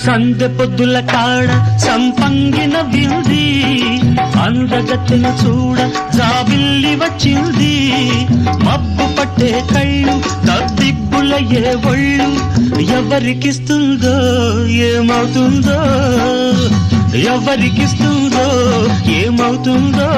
సందె పొద్దుల కాడ సంపంగిన వింది అందగత్తెను చూడ జాబిల్లి వచ్చింది మబ్బు పట్టే కళ్ళు తద్దిబ్బులయ్యే ఒళ్ళు ఎవరికిస్తుందో ఏమవుతుందో ఎవరికిస్తుందో ఏమవుతుందో